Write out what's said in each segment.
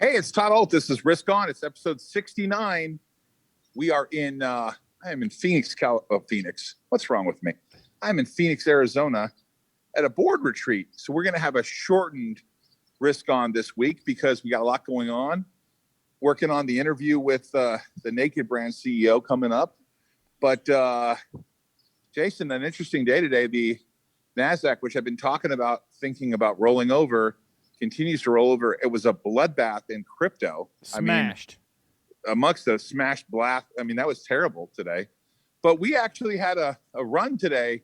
Hey, it's Todd Ault. This is Risk On. It's episode 69. We are in, I am in Phoenix. What's wrong with me? I'm in Phoenix, Arizona at a board retreat. So we're going to have a shortened Risk On this week because we got a lot going on. Working on the interview with the Naked Brand CEO coming up. But Jason, an interesting day today. The NASDAQ, which I've been thinking about rolling over, continues to roll over. It was a bloodbath in crypto. Smashed. Amongst the smashed blast. I mean, that was terrible today. But we actually had a run today,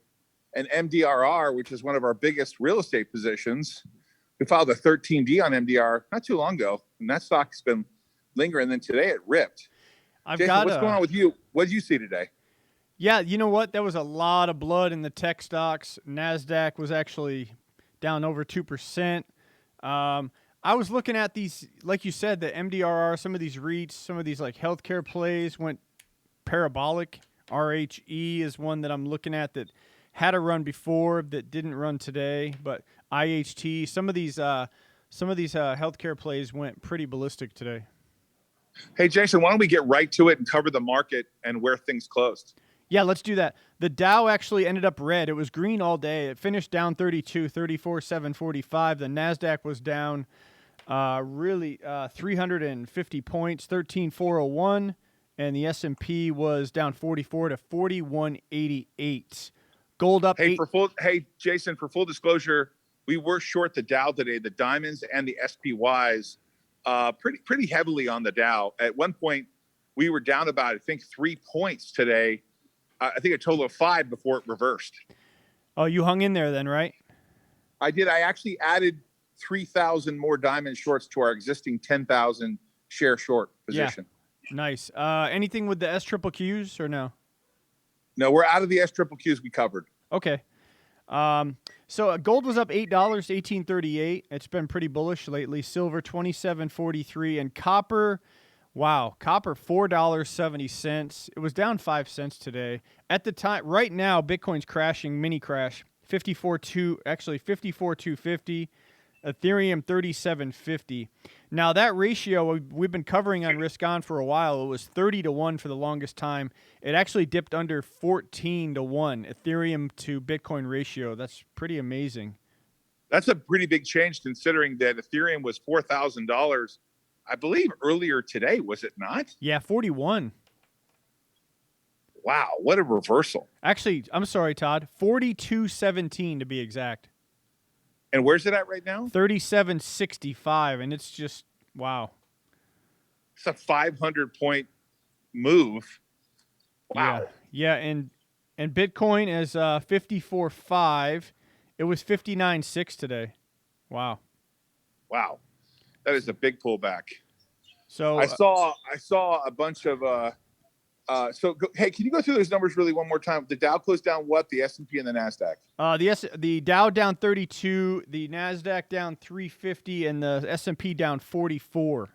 an MDRR, which is one of our biggest real estate positions. We filed a 13D on MDR not too long ago, and that stock's been lingering. And then today it ripped. Jason, what's going on with you? What did you see today? Yeah, you know what? There was a lot of blood in the tech stocks. NASDAQ was actually down over 2%. I was looking at these, like you said, the MDRR, some of these REITs, some of these like healthcare plays went parabolic. RHE is one that I'm looking at that had a run before that didn't run today, but IHT, some of these healthcare plays went pretty ballistic today. Hey, Jason, why don't we get right to it and cover the market and where things closed? Yeah, let's do that. The Dow actually ended up red. It was green all day. It finished down 32, 34,745. The NASDAQ was down 350 points, 13,401. And the S&P was down 44 to 4188. Gold up. Hey, Jason, for full disclosure, we were short the Dow today, the diamonds and the SPYs, pretty heavily on the Dow. At one point, we were down about, I think, 3 points today. I think a total of 5 before it reversed. Oh, you hung in there then, right? I did. I actually added 3,000 more diamond shorts to our existing 10,000 share short position. Yeah. Nice. Anything with the SQQs or no? No, we're out of the SQQs we covered. Okay. So gold was up $8, $18.38. It's been pretty bullish lately. Silver $27.43, and copper. Wow, copper $4.70. It was down 5 cents today. At the time, right now, Bitcoin's crashing, mini crash, 54,250. Ethereum 37.50. Now that ratio we've been covering on Risk On for a while. It was 30-1 for the longest time. It actually dipped under 14-1 Ethereum to Bitcoin ratio. That's pretty amazing. That's a pretty big change considering that Ethereum was $4,000. I believe earlier today, was it not? Yeah, 41. Wow, what a reversal. Actually, I'm sorry, Todd, 42.17 to be exact. And where's it at right now? 37.65, and it's just, wow. It's a 500-point move. Wow. Yeah, and Bitcoin is 54.5. It was 59.6 today. Wow. Wow. That is a big pullback. So I saw a bunch of hey, can you go through those numbers really one more time? The Dow closed down what? The S&P and the NASDAQ? The Dow down 32, the NASDAQ down 350, and the S&P down 44.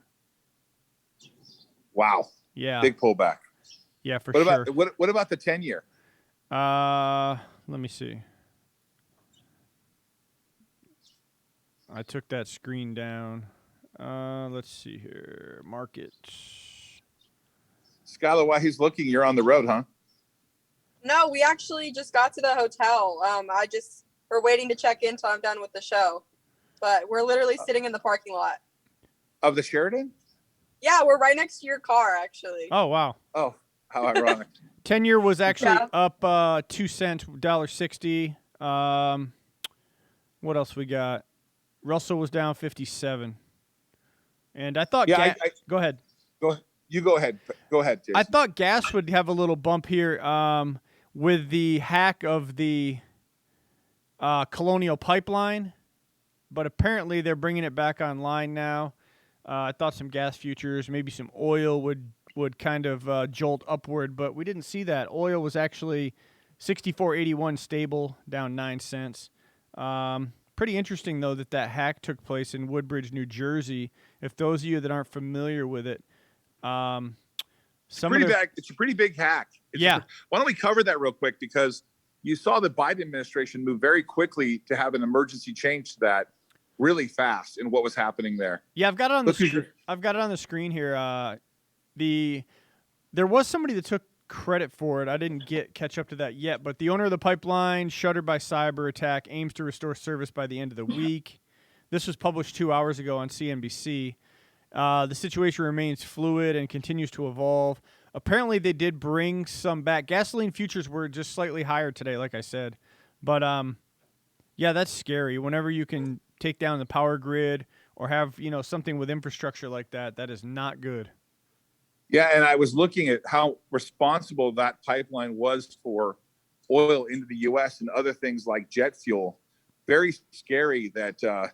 Wow. Yeah. Big pullback. Yeah, for sure. What about the 10-year? Let me see. I took that screen down. Let's see here. Markets. Skyla, while he's looking, you're on the road, huh? No, we actually just got to the hotel. We're waiting to check in till I'm done with the show. But we're literally sitting in the parking lot. Of the Sheraton? Yeah, we're right next to your car, actually. Oh, wow. Oh, how ironic. 10-year was actually up 2 cents, $1.60. What else we got? Russell was down 57. And I thought... go ahead. You go ahead. Go ahead, Jason. I thought gas would have a little bump here with the hack of the Colonial pipeline, but apparently they're bringing it back online now. I thought some gas futures, maybe some oil would kind of jolt upward, but we didn't see that. Oil was actually 64.81 stable, down 9 cents. Pretty interesting, though, that hack took place in Woodbridge, New Jersey. If those of you that aren't familiar with it, it's a pretty big hack. Why don't we cover that real quick? Because you saw the Biden administration move very quickly to have an emergency change to that. really fast in what was happening there. Yeah, I've got it on Look who's the I've got it on the screen here. There was somebody that took credit for it. I didn't catch up to that yet, but the owner of the pipeline, shuttered by Cyberattack, aims to restore service by the end of the week. This was published 2 hours ago on CNBC. The situation remains fluid and continues to evolve. Apparently, they did bring some back. Gasoline futures were just slightly higher today, like I said. But, yeah, that's scary. Whenever you can take down the power grid or have, something with infrastructure like that, that is not good. Yeah, and I was looking at how responsible that pipeline was for oil into the U.S. and other things like jet fuel. Very scary that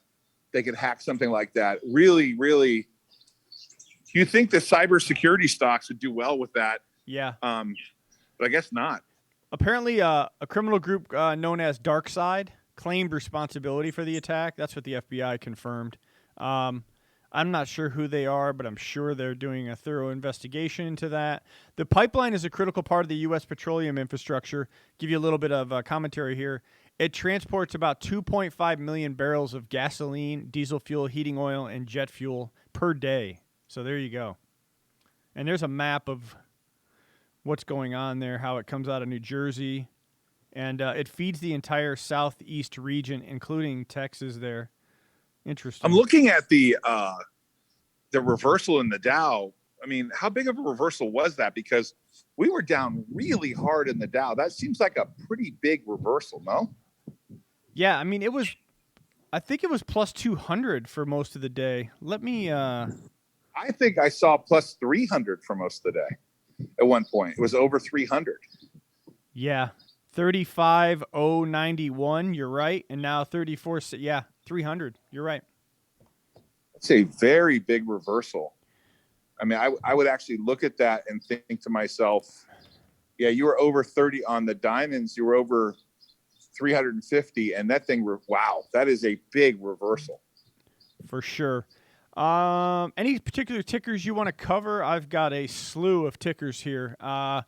they could hack something like that. Really, really, you think the cybersecurity stocks would do well with that? Yeah. But I guess not. Apparently, a criminal group known as DarkSide claimed responsibility for the attack. That's what the FBI confirmed. I'm not sure who they are, but I'm sure they're doing a thorough investigation into that. The pipeline is a critical part of the U.S. petroleum infrastructure. Give you a little bit of commentary here. It transports about 2.5 million barrels of gasoline, diesel fuel, heating oil, and jet fuel per day. So there you go. And there's a map of what's going on there, how it comes out of New Jersey. And it feeds the entire southeast region, including Texas there. Interesting. I'm looking at the reversal in the Dow. I mean, how big of a reversal was that? Because we were down really hard in the Dow. That seems like a pretty big reversal, no? Yeah, I mean, I think it was plus 200 for most of the day. Let me... I think I saw plus 300 for most of the day at one point. It was over 300. Yeah, 35,091, you're right. And now 34, yeah, 300. You're right. It's a very big reversal. I mean, I would actually look at that and think to myself, yeah, you were over 30 on the diamonds. You were over 350. And that thing, wow, that is a big reversal. For sure. Any particular tickers you want to cover? I've got a slew of tickers here. MDRR,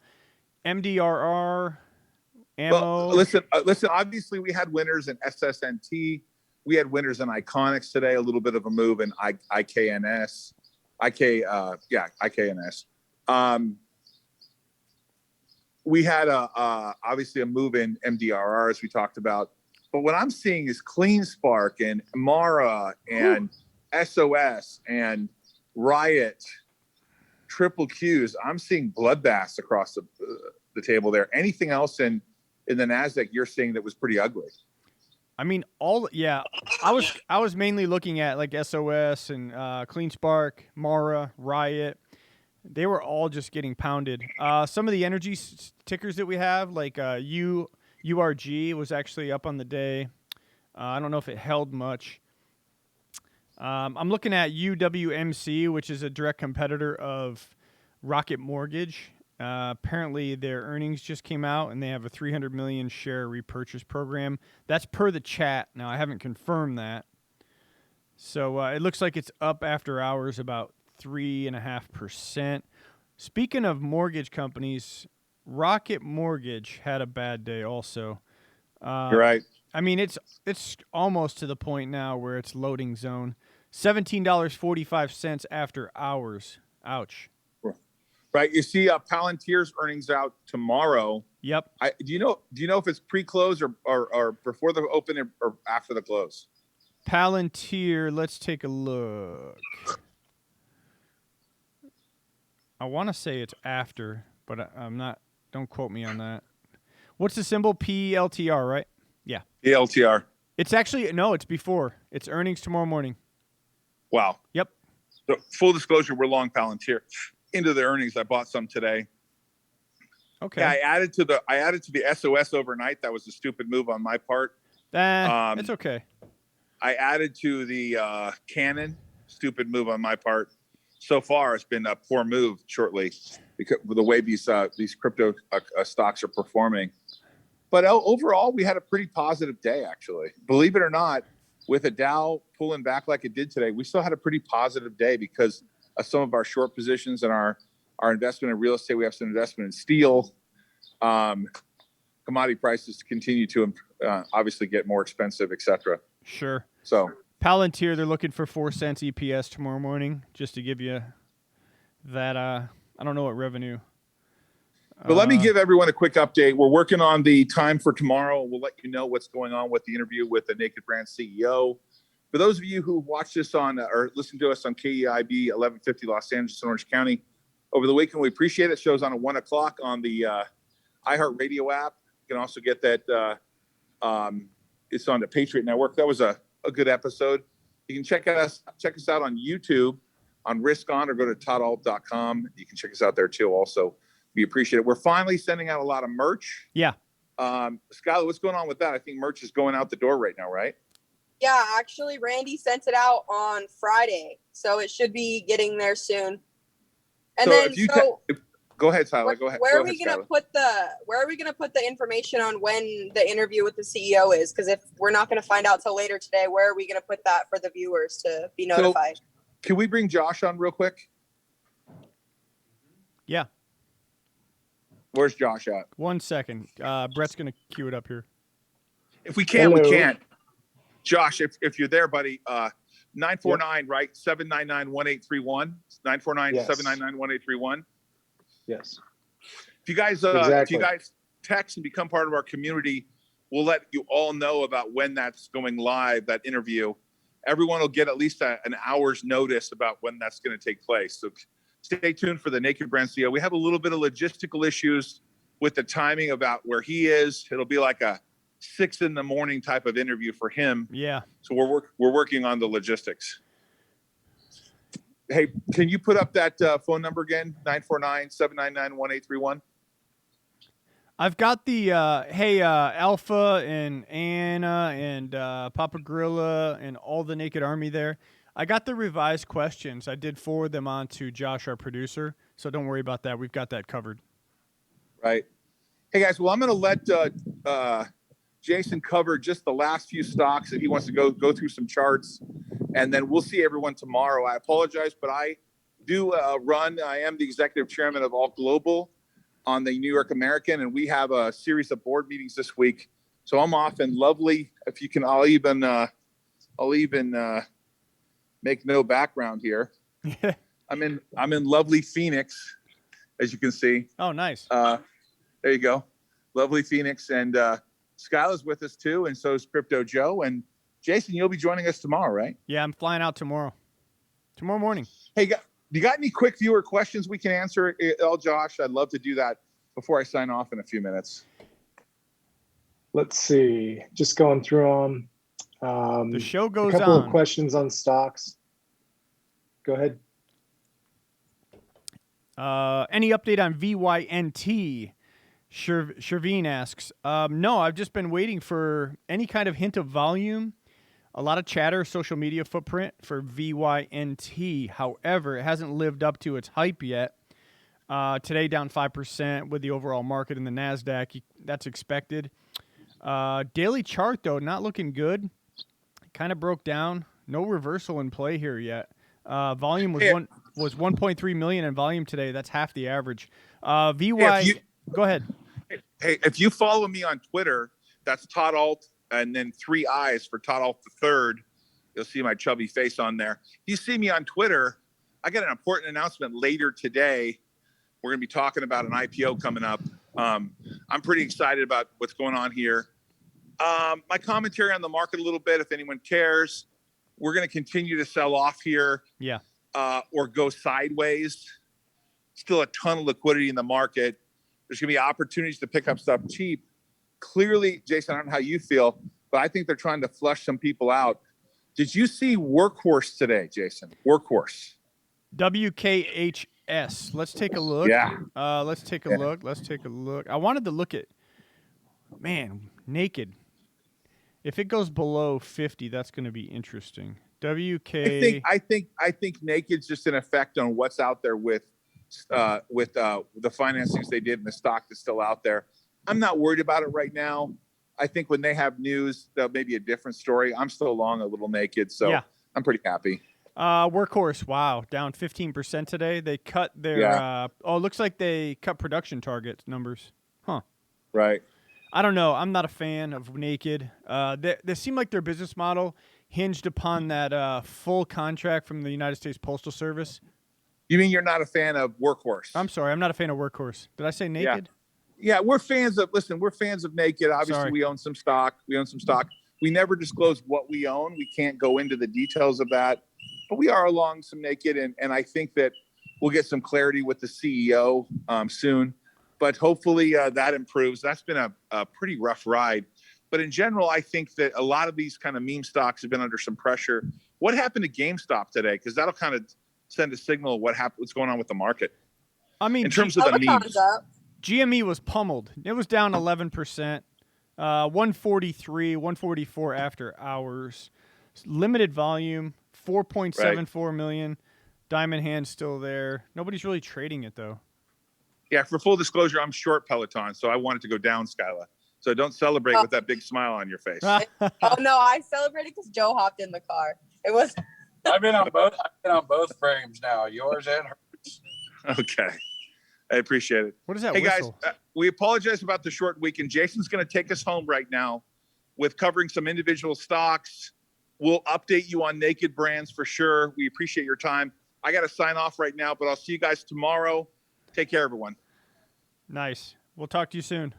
ammo. Well, listen. Obviously, we had winners in SSNT. We had winners in Iconics today. A little bit of a move in IKNS. IKNS. We had obviously a move in MDRR as we talked about. But what I'm seeing is Clean Spark and Mara and SOS and Riot, Triple Qs. I'm seeing bloodbaths across the table there. Anything else in the NASDAQ you're seeing that was pretty ugly? I mean, I was mainly looking at like SOS and Clean Spark, Mara, Riot. They were all just getting pounded. Some of the energy tickers that we have, like URG, was actually up on the day. I don't know if it held much. I'm looking at UWMC, which is a direct competitor of Rocket Mortgage. Apparently, their earnings just came out, and they have a 300 million share repurchase program. That's per the chat. Now, I haven't confirmed that. So it looks like it's up after hours about 3.5%. Speaking of mortgage companies, Rocket Mortgage had a bad day also. You're right. I mean, it's almost to the point now where it's loading zone. $17.45 after hours. Ouch. Right. You see Palantir's earnings out tomorrow. Yep. Do you know if it's pre-close or before the open or after the close? Palantir, let's take a look. I want to say it's after, but I'm not. Don't quote me on that. What's the symbol? PLTR, right? Yeah. PLTR. It's actually, no, it's before. It's earnings tomorrow morning. Wow. Yep. So full disclosure, we're long Palantir. Into the earnings, I bought some today. Okay. Yeah, I added to the SOS overnight. That was a stupid move on my part. It's okay. I added to the Canon. Stupid move on my part. So far, it's been a poor move shortly because of the way these crypto stocks are performing. But overall, we had a pretty positive day, actually. Believe it or not, with a Dow pulling back like it did today, we still had a pretty positive day because of some of our short positions and our investment in real estate. We have some investment in steel. Commodity prices continue to obviously get more expensive, et cetera. Sure. So Palantir, they're looking for 4 cents EPS tomorrow morning, just to give you that. I don't know what revenue. But let me give everyone a quick update. We're working on the time for tomorrow. We'll let you know what's going on with the interview with the Naked Brand CEO. For those of you who watch this on or listen to us on KEIB 1150 Los Angeles, Orange County over the weekend, we appreciate it. Shows on at 1 o'clock on the iHeartRadio app. You can also get that. It's on the Patriot Network. That was a good episode. You can check us out on YouTube on Risk On, or go to toddault.com. You can check us out there too. Also, we appreciate it. We're finally sending out a lot of merch. Yeah. Skyla, what's going on with that? I think merch is going out the door right now, right? Yeah, actually, Randy sent it out on Friday, so it should be getting there soon. And go ahead, Tyler. Go ahead. Where are we gonna put the information on when the interview with the CEO is? Because if we're not gonna find out till later today, where are we gonna put that for the viewers to be notified? So, can we bring Josh on real quick? Yeah. Where's Josh at? 1 second. Brett's gonna cue it up here. If we can, we can't. Josh, if you're there, buddy, 949, right? 799-1831. 949-799-1831. Yes. If you guys text and become part of our community, we'll let you all know about when that's going live, that interview. Everyone will get at least an hour's notice about when that's going to take place. So stay tuned for the Naked Brand CEO. We have a little bit of logistical issues with the timing about where he is. It'll be like a 6 a.m. type of interview for him. Yeah. So we're working on the logistics. Hey, can you put up that phone number again? 949-799-1831. I've got the Alpha and Anna and Papa Gorilla and all the Naked Army there. I got the revised questions. I did forward them on to Josh, our producer, so don't worry about that. We've got that covered. Right. Hey, guys, well, I'm going to let Jason cover just the last few stocks if he wants to go through some charts, and then we'll see everyone tomorrow. I apologize, but I do I am the executive chairman of Ault Global on the New York American, and we have a series of board meetings this week. So I'm off in lovely, if you can, I'll even make no background here. I'm in lovely Phoenix, as you can see. Oh, nice. There you go. Lovely Phoenix. And Skyla's with us too. And so is Crypto Joe. And Jason, you'll be joining us tomorrow, right? Yeah, I'm flying out tomorrow morning. Hey, you got any quick viewer questions we can answer? Josh, I'd love to do that before I sign off in a few minutes. Let's see. Just going through them. The show goes on. A couple of questions on stocks. Go ahead. Any update on VYNT? Shervine asks. No, I've just been waiting for any kind of hint of volume. A lot of chatter, social media footprint for VYNT. However, it hasn't lived up to its hype yet. Today down 5% with the overall market in the NASDAQ. That's expected. Daily chart, though, not looking good. Kind of broke down. No reversal in play here yet. Volume was 1.3 million in volume today. That's half the average. Go ahead. Hey, if you follow me on Twitter, that's Todd Ault, and then 3 eyes for Todd Ault the third. You'll see my chubby face on there. If you see me on Twitter, I got an important announcement later today. We're going to be talking about an IPO coming up. I'm pretty excited about what's going on here. My commentary on the market a little bit, if anyone cares. We're going to continue to sell off here. Yeah. Or go sideways. Still a ton of liquidity in the market. There's going to be opportunities to pick up stuff cheap. Clearly, Jason, I don't know how you feel, but I think they're trying to flush some people out. Did you see Workhorse today, Jason? Workhorse. WKHS. Let's take a look. Yeah. Let's take a look. I wanted to look at, Naked. If it goes below 50, that's going to be interesting. I think Naked's just an effect on what's out there with the financings they did and the stock that's still out there. I'm not worried about it right now. I think when they have news, that may be a different story. I'm still long a little Naked, so yeah. I'm pretty happy. Workhorse, wow, down 15% today. They cut their it looks like they cut production target numbers. Huh. Right. I don't know. I'm not a fan of Naked. They seem like their business model hinged upon that full contract from the United States Postal Service. You mean you're not a fan of Workhorse? I'm sorry, I'm not a fan of Workhorse. Did I say Naked? Yeah, we're fans of Naked. Obviously, Sorry. we own some stock. We never disclose what we own. We can't go into the details of that, but we are along some Naked, and I think that we'll get some clarity with the CEO soon. But hopefully that improves. That's been a pretty rough ride. But in general, I think that a lot of these kind of meme stocks have been under some pressure. What happened to GameStop today? Because that'll kind of send a signal of what's going on with the market. I mean, in terms of the memes. Up. GME was pummeled. It was down 11%, 143, 144 after hours. Limited volume, 4.74 million. Diamond Hand's still there. Nobody's really trading it, though. Yeah, for full disclosure, I'm short Peloton, so I wanted to go down, Skyla. So don't celebrate with that big smile on your face. Oh no, I celebrated because Joe hopped in the car. It was. I've been on both frames now, yours and hers. Okay. I appreciate it. What is that Hey, whistle? guys, we apologize about the short weekend. Jason's going to take us home right now with covering some individual stocks. We'll update you on Naked Brands for sure. We appreciate your time. I got to sign off right now, but I'll see you guys tomorrow. Take care, everyone. Nice. We'll talk to you soon.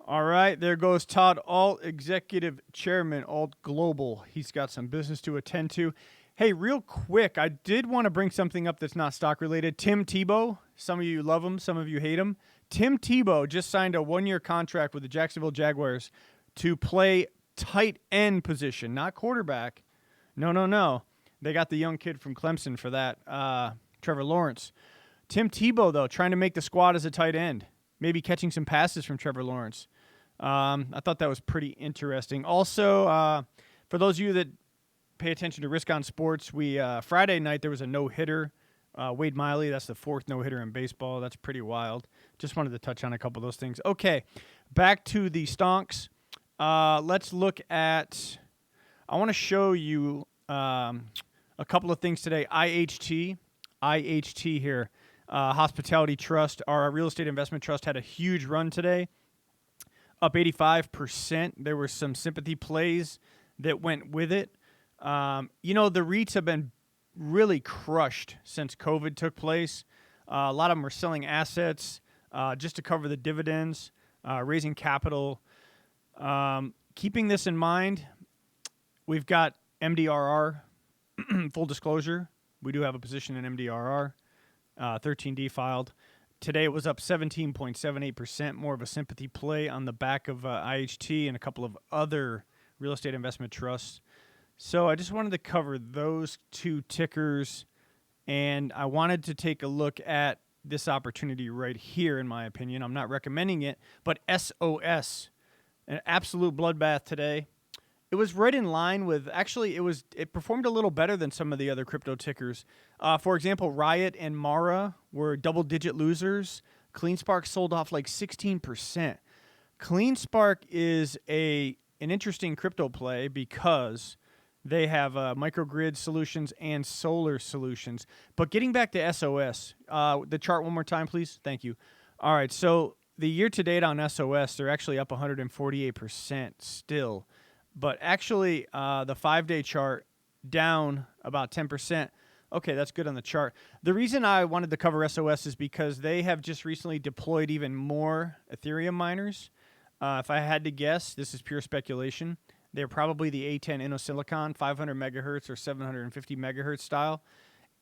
All right, there goes Todd Ault, Executive Chairman, Ault Global. He's got some business to attend to. Hey, real quick, I did want to bring something up that's not stock related. Tim Tebow, some of you love him, some of you hate him. Tim Tebow just signed a 1-year contract with the Jacksonville Jaguars to play tight end position, not quarterback. No. They got the young kid from Clemson for that, Trevor Lawrence. Tim Tebow, though, trying to make the squad as a tight end, maybe catching some passes from Trevor Lawrence. I thought that was pretty interesting. Also, for those of you that pay attention to Risk on Sports, Friday night there was a no-hitter. Wade Miley, that's the 4th no-hitter in baseball. That's pretty wild. Just wanted to touch on a couple of those things. Okay, back to the stonks. Let's look at – I want to show you a couple of things today. IHT here. Hospitality Trust, our real estate investment trust, had a huge run today, up 85%. There were some sympathy plays that went with it. The REITs have been really crushed since COVID took place. A lot of them are selling assets just to cover the dividends, raising capital. Keeping this in mind, we've got MDRR, full disclosure. We do have a position in MDRR. 13D filed. Today it was up 17.78%, more of a sympathy play on the back of IHT and a couple of other real estate investment trusts. So I just wanted to cover those two tickers, and I wanted to take a look at this opportunity right here, in my opinion. I'm not recommending it, but SOS, an absolute bloodbath today. It was right in line with, actually, it performed a little better than some of the other crypto tickers. For example, Riot and Mara were double-digit losers. CleanSpark sold off like 16%. CleanSpark is an interesting crypto play because they have microgrid solutions and solar solutions. But getting back to SOS, the chart one more time, please. Thank you. All right, so the year-to-date on SOS, they're actually up 148% still. But actually, the 5-day chart down about 10%. Okay, that's good on the chart. The reason I wanted to cover SOS is because they have just recently deployed even more Ethereum miners. If I had to guess, this is pure speculation. They're probably the A10 InnoSilicon, 500 megahertz or 750 megahertz style.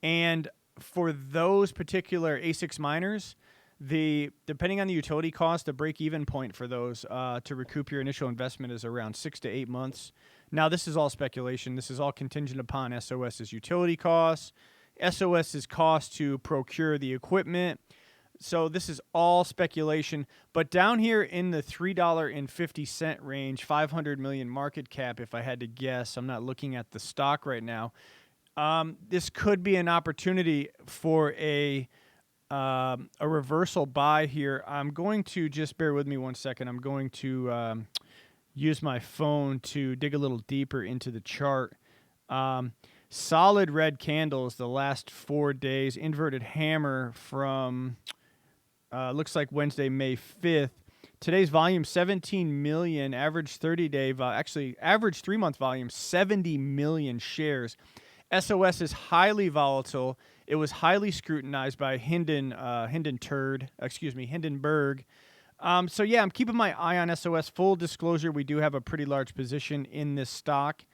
And for those particular ASICs miners, depending on the utility cost, the break-even point for those to recoup your initial investment is around 6 to 8 months. Now, this is all speculation. This is all contingent upon SOS's utility costs, SOS's cost to procure the equipment. So this is all speculation. But down here in the $3.50 range, 500 million market cap, if I had to guess, I'm not looking at the stock right now, this could be an opportunity for a reversal buy here. I'm going to just bear with me one second. I'm going to use my phone to dig a little deeper into the chart. Solid red candles the last 4 days. Inverted hammer from looks like Wednesday, May 5th. Today's volume 17 million, average 30-day, average 3-month volume 70 million shares. SOS is highly volatile. It was highly scrutinized by Hindenburg. So yeah, I'm keeping my eye on SOS. Full disclosure, we do have a pretty large position in this stock,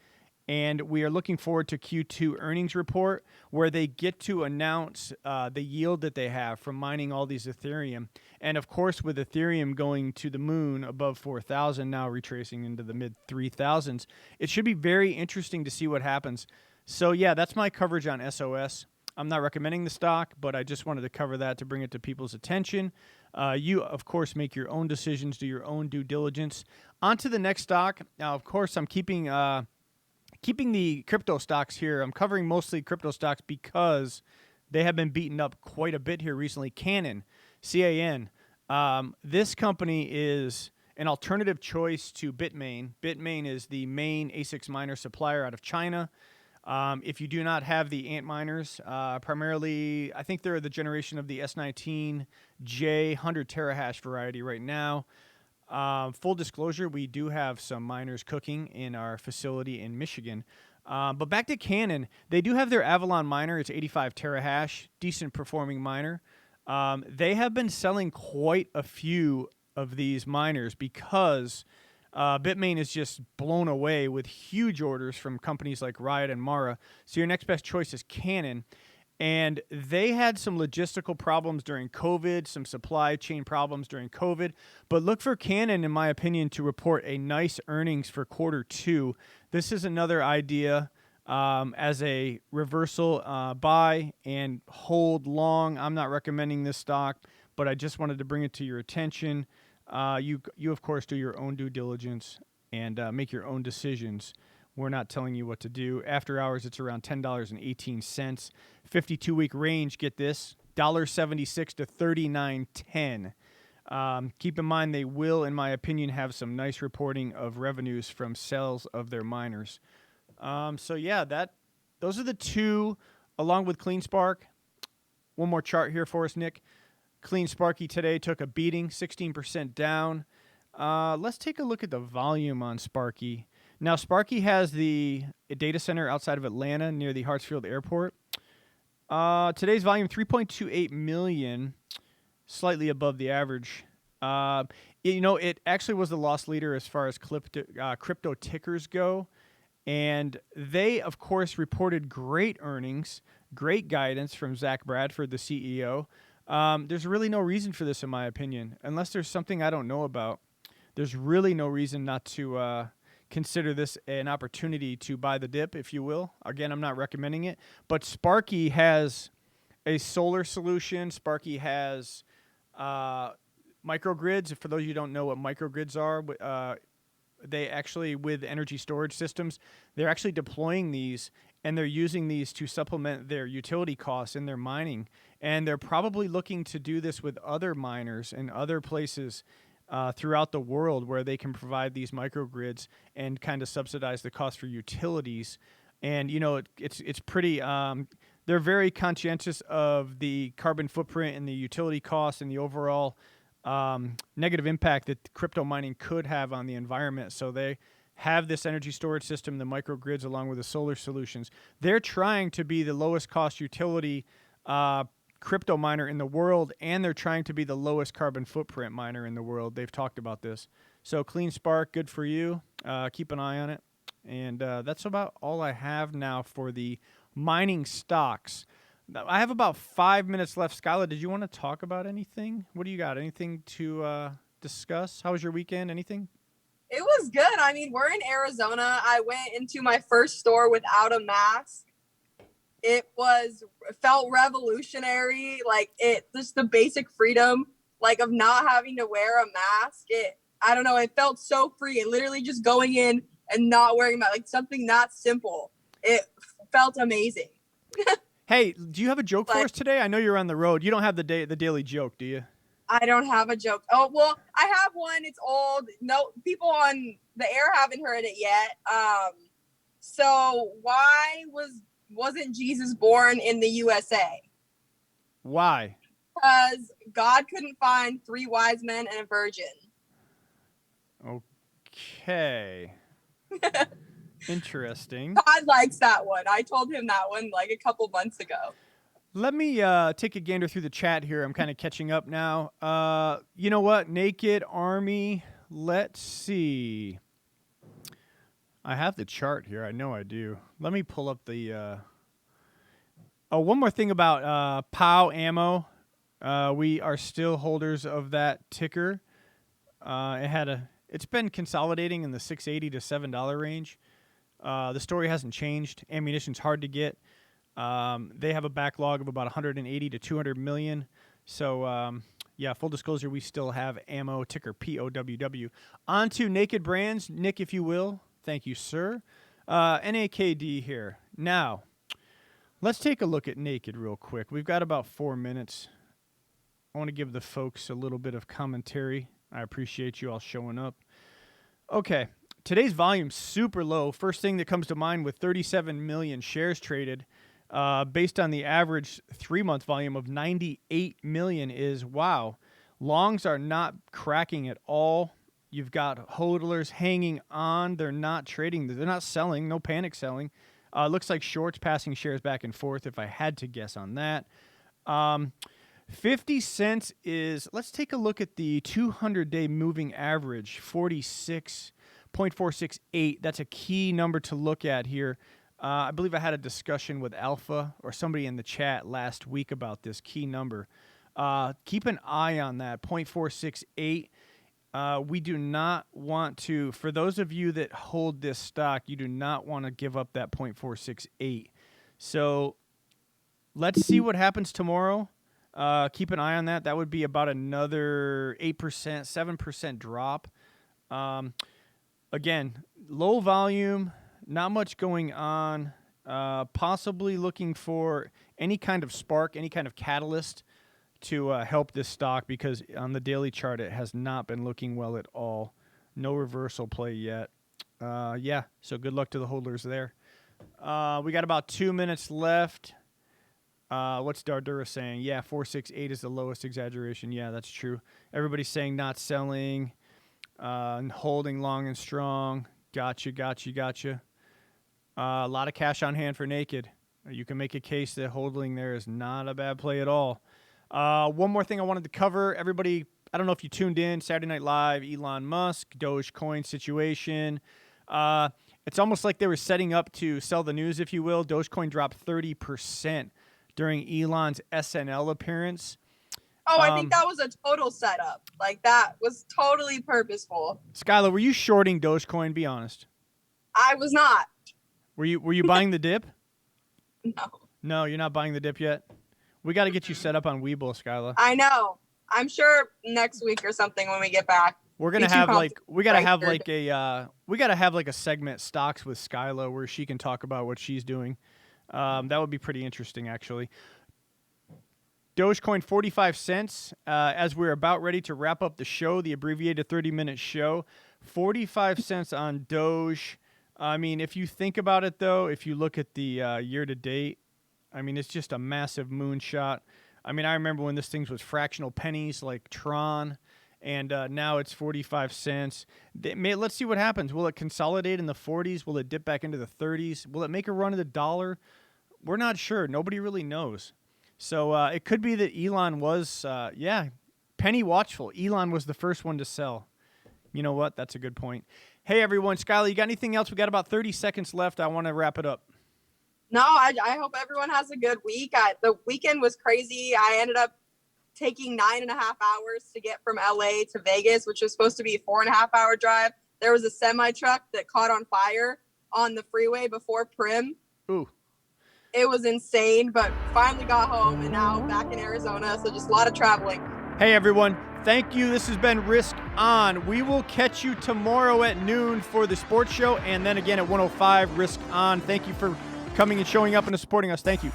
and we are looking forward to Q2 earnings report where they get to announce the yield that they have from mining all these Ethereum. And of course, with Ethereum going to the moon above 4,000, now retracing into the mid 3,000s, it should be very interesting to see what happens. So yeah, that's my coverage on SOS. I'm not recommending the stock, but I just wanted to cover that to bring it to people's attention. You, of course, make your own decisions, do your own due diligence. On to the next stock. Now, of course, I'm keeping the crypto stocks here. I'm covering mostly crypto stocks because they have been beaten up quite a bit here recently. Canon, C-A-N. This company is an alternative choice to Bitmain. Bitmain is the main ASICs miner supplier out of China. If you do not have the Antminers, primarily, I think they're the generation of the S19J 100 terahash variety right now. Full disclosure, we do have some miners cooking in our facility in Michigan. But back to Canon, they do have their Avalon miner. It's 85 terahash, decent performing miner. They have been selling quite a few of these miners because Bitmain is just blown away with huge orders from companies like Riot and Mara. So your next best choice is Canon. And they had some logistical problems during COVID, some supply chain problems during COVID. But look for Canon, in my opinion, to report a nice earnings for Q2. This is another idea as a reversal buy and hold long. I'm not recommending this stock, but I just wanted to bring it to your attention. You of course, do your own due diligence and make your own decisions. We're not telling you what to do. After hours, it's around $10.18. 52-week range, get this, $1.76 to $39.10. Keep in mind they will, in my opinion, have some nice reporting of revenues from sales of their miners. So yeah, those are the two, along with CleanSpark. One more chart here for us, Nick. Clean Sparky today took a beating, 16% down. Let's take a look at the volume on Sparky. Now, Sparky has the data center outside of Atlanta near the Hartsfield Airport. Today's volume, 3.28 million, slightly above the average. It actually was the loss leader as far as crypto tickers go. And they, of course, reported great earnings, great guidance from Zach Bradford, the CEO. There's really no reason for this, in my opinion, unless there's something I don't know about. There's really no reason not to consider this an opportunity to buy the dip, if you will. Again, I'm not recommending it, but Sparky has a solar solution. Sparky has microgrids. For those of you who don't know what microgrids are, they actually, with energy storage systems, they're actually deploying these, and they're using these to supplement their utility costs in their mining. And they're probably looking to do this with other miners and other places throughout the world where they can provide these microgrids and kind of subsidize the cost for utilities. And, it's pretty, they're very conscientious of the carbon footprint and the utility costs and the overall negative impact that crypto mining could have on the environment. So they have this energy storage system, the microgrids, along with the solar solutions. They're trying to be the lowest cost utility crypto miner in the world, and they're trying to be the lowest carbon footprint miner in the world. They've talked about this. So Clean Spark, good for you. Keep an eye on it. And that's about all I have now for the mining stocks. I have about 5 minutes left. Skyla, did you want to talk about anything? What do you got? Anything to discuss? How was your weekend? Anything? It was good. I mean, we're in Arizona. I went into my first store without a mask. It felt revolutionary. Just the basic freedom, of not having to wear a mask. I don't know. It felt so free. And literally just going in and not wearing a mask, something that simple. It felt amazing. Hey, do you have a joke for us today? I know you're on the road. You don't have the daily joke, do you? I don't have a joke. Oh, well, I have one. It's old. No, people on the air haven't heard it yet. So why wasn't Jesus born in the USA? Why? Because God couldn't find 3 wise men and a virgin. Okay. Interesting. Todd likes that one. I told him that one like a couple months ago. Let me take a gander through the chat here. I'm kind of catching up now. You know what? Naked Army. Let's see. I have the chart here. I know I do. Let me pull up the... Oh, one more thing about POW ammo. We are still holders of that ticker. It's been consolidating in the $6.80 to $7 range. The story hasn't changed. Ammunition's hard to get. They have a backlog of about 180 to 200 million. So, yeah, full disclosure, we still have ammo, ticker POWW. On to Naked Brands. Nick, if you will. Thank you, sir. NAKD here. Now, let's take a look at Naked real quick. We've got about 4 minutes. I want to give the folks a little bit of commentary. I appreciate you all showing up. Okay, today's volume's super low. First thing that comes to mind with 37 million shares traded, based on the average 3-month volume of 98 million is, wow, longs are not cracking at all. You've got hodlers hanging on. They're not trading. They're not selling. No panic selling. Looks like shorts passing shares back and forth, if I had to guess on that. 50 cents is, let's take a look at the 200-day moving average, 46.468. That's a key number to look at here. I believe I had a discussion with Alpha or somebody in the chat last week about this key number. Keep an eye on that, 0.468. We do not want to, for those of you that hold this stock, you do not want to give up that 0.468. So let's see what happens tomorrow. Keep an eye on that. That would be about another 8%, 7% drop. Again, low volume, not much going on. Possibly looking for any kind of spark, any kind of catalyst to help this stock, because on the daily chart it has not been looking well at all. No reversal play yet. Yeah, so good luck to the holders there. We got about 2 minutes left. What's Dardura saying? Yeah, 468 is the lowest exaggeration. Yeah, that's true. Everybody's saying not selling, and holding long and strong. Gotcha. A lot of cash on hand for Naked. You can make a case that holding there is not a bad play at all. One more thing I wanted to cover. Everybody, I don't know if you tuned in, Saturday Night Live, Elon Musk, Dogecoin situation. It's almost like they were setting up to sell the news, if you will. Dogecoin dropped 30% during Elon's SNL appearance. Oh, I think that was a total setup. Like, that was totally purposeful. Skyla, were you shorting Dogecoin? Be honest. I was not. Were you buying the dip? No. No, you're not buying the dip yet? We got to get you set up on Webull, Skyla. I know. I'm sure next week or something when we get back. We're gonna have we gotta have like a segment, stocks with Skyla, where she can talk about what she's doing. That would be pretty interesting, actually. Dogecoin 45 cents. As we're about ready to wrap up the show, the abbreviated 30-minute show, 45 cents on Doge. I mean, if you think about it, though, if you look at the year-to-date, I mean, it's just a massive moonshot. I mean, I remember when this thing was fractional pennies like Tron, and now it's 45 cents. Let's see what happens. Will it consolidate in the 40s? Will it dip back into the 30s? Will it make a run at the dollar? We're not sure. Nobody really knows. So it could be that Elon was, penny watchful. Elon was the first one to sell. You know what? That's a good point. Hey, everyone. Skyla, you got anything else? We got about 30 seconds left. I want to wrap it up. No, I hope everyone has a good week. The weekend was crazy. I ended up taking 9.5 hours to get from LA to Vegas, which was supposed to be a 4.5-hour drive. There was a semi truck that caught on fire on the freeway before Prim. Ooh. It was insane, but finally got home and now back in Arizona. So just a lot of traveling. Hey, everyone. Thank you. This has been Risk On. We will catch you tomorrow at noon for the sports show, and then again at 1:05, Risk On. Thank you for coming and showing up and supporting us. Thank you.